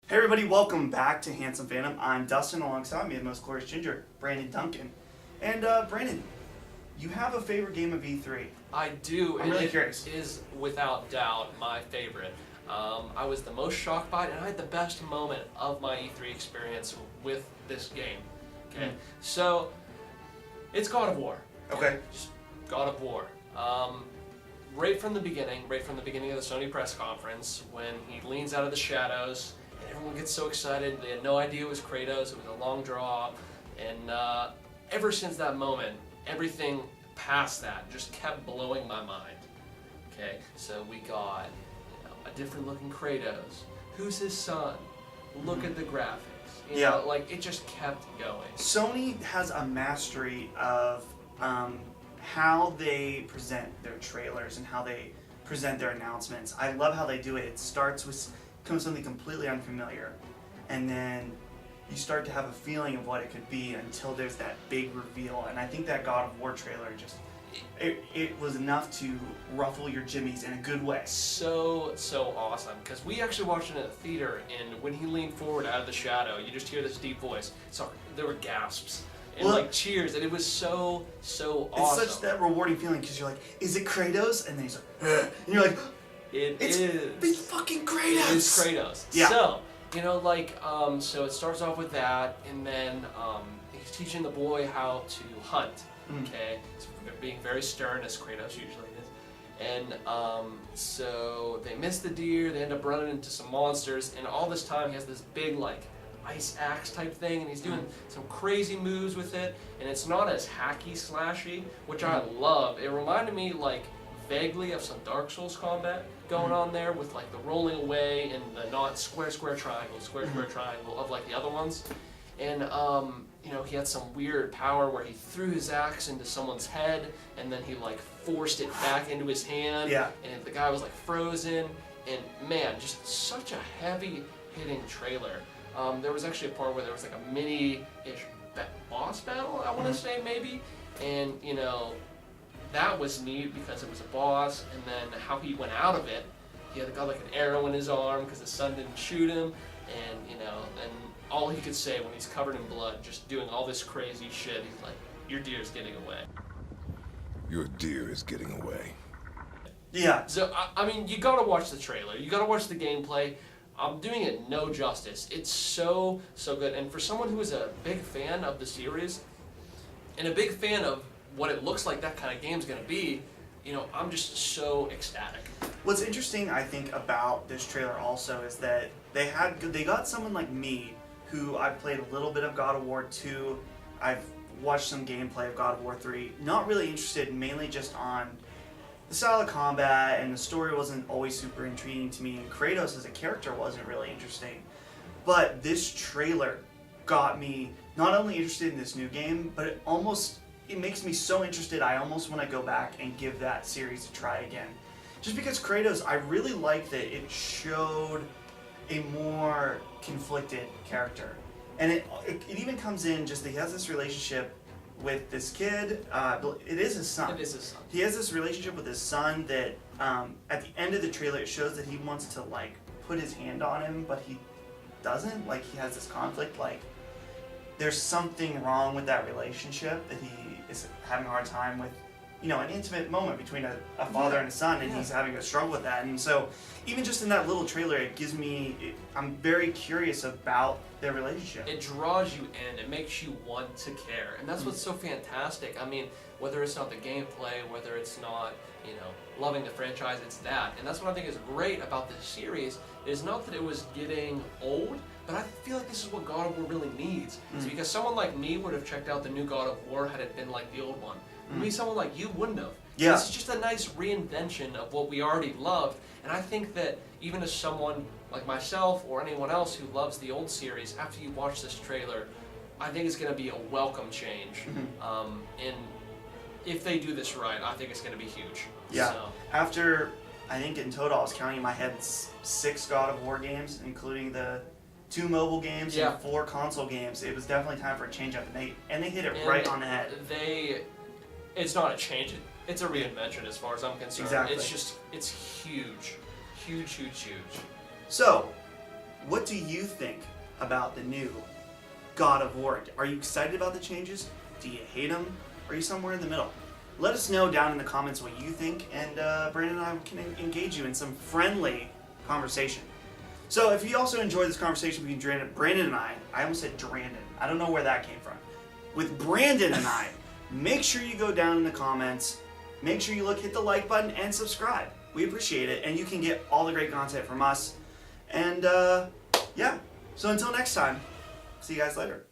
Hey everybody, welcome back to Handsome Phantom. I'm Dustin, alongside me, the most glorious ginger, Brandon Duncan. And Brandon, you have a favorite game of E3. I do. I'm really curious. It is without doubt my favorite. I was the most shocked by it, and I had the best moment of my E3 experience with this game. Okay, so it's God of War. Okay. Just God of War. Right from the beginning of the Sony press conference, when he leans out of the shadows, and everyone gets so excited. They had no idea it was Kratos. It was a long draw, and ever since that moment, everything past that just kept blowing my mind. Okay, so we got a different looking Kratos. Who's his son? Look at the graphics. You know, like it just kept going. Sony has a mastery of how they present their trailers and how they present their announcements. I love how they do it. It starts with something completely unfamiliar, and then you start to have a feeling of what it could be until there's that big reveal. And I think that God of War trailer just it was enough to ruffle your jimmies in a good way. So awesome, because we actually watched it in a theater, and when he leaned forward out of the shadow, you just hear this deep voice. So there were gasps and like cheers, and it was so awesome. It's such that rewarding feeling, because you're like, is it Kratos? And then he's like, and you're like, it's fucking Kratos. It is Kratos. Yeah. So so it starts off with that, and then he's teaching the boy how to hunt. Okay, so being very stern, as Kratos usually is. And so they miss the deer, they end up running into some monsters, and all this time he has this big ice axe type thing, and he's doing some crazy moves with it, and it's not as hacky slashy, which I love. It reminded me vaguely of some Dark Souls combat going on there, with the rolling away and the not square triangle of the other ones. And he had some weird power where he threw his axe into someone's head, and then he forced it back into his hand. Yeah. And the guy was frozen. And man, just such a heavy hitting trailer. There was actually a part where there was a mini-ish boss battle, I want to say maybe, and that was neat because it was a boss, and then how he went out of it, he had got an arrow in his arm because his son didn't shoot him, and and all he could say when he's covered in blood, just doing all this crazy shit, he's like, "Your deer's getting away." Your deer is getting away. Yeah. So I mean, you gotta watch the trailer. You gotta watch the gameplay. I'm doing it no justice. It's so good, and for someone who is a big fan of the series, and a big fan of what it looks like that kind of game's gonna be, I'm just so ecstatic. What's interesting, I think, about this trailer also is that they got someone like me, who I've played a little bit of God of War 2, I've watched some gameplay of God of War 3, not really interested, mainly just on the style of combat, and the story wasn't always super intriguing to me, and Kratos as a character wasn't really interesting. But this trailer got me not only interested in this new game, but it makes me so interested I almost want to go back and give that series a try again. Just because Kratos, I really like that it showed a more conflicted character. And it even comes in just that he has this relationship with this kid. It is his son. It is his son. He has this relationship with his son that at the end of the trailer it shows that he wants to put his hand on him, but he doesn't. He has this conflict. There's something wrong with that relationship, that he is having a hard time with, an intimate moment between a father and a son, and he's having a struggle with that. And so even just in that little trailer, I'm very curious about their relationship. It draws you in, it makes you want to care, and that's what's so fantastic. I mean, whether it's not the gameplay, whether it's not, loving the franchise, it's that. And that's what I think is great about this series, is not that it was getting old, but I feel like this is what God of War really needs. It's because someone like me would have checked out the new God of War had it been like the old one. Maybe someone like you wouldn't have. Yeah. This is just a nice reinvention of what we already loved, and I think that even as someone like myself or anyone else who loves the old series, after you watch this trailer, I think it's going to be a welcome change. And if they do this right, I think it's going to be huge. Yeah. So. After, I think in total, I was counting in my head 6 God of War games, including the 2 mobile games and 4 console games. It was definitely time for a change up, and they hit it right on the head. It's not a change. It's a reinvention as far as I'm concerned. Exactly. It's huge. Huge. So, What do you think about the new God of War? Are you excited about the changes? Do you hate them? Are you somewhere in the middle? Let us know down in the comments what you think, and Brandon and I can engage you in some friendly conversation. So if you also enjoyed this conversation between Brandon and I almost said Drandon. I don't know where that came from. With Brandon and I, make sure you go down in the comments, make sure you hit the like button and subscribe. We appreciate it, and you can get all the great content from us. And yeah, so until next time, see you guys later.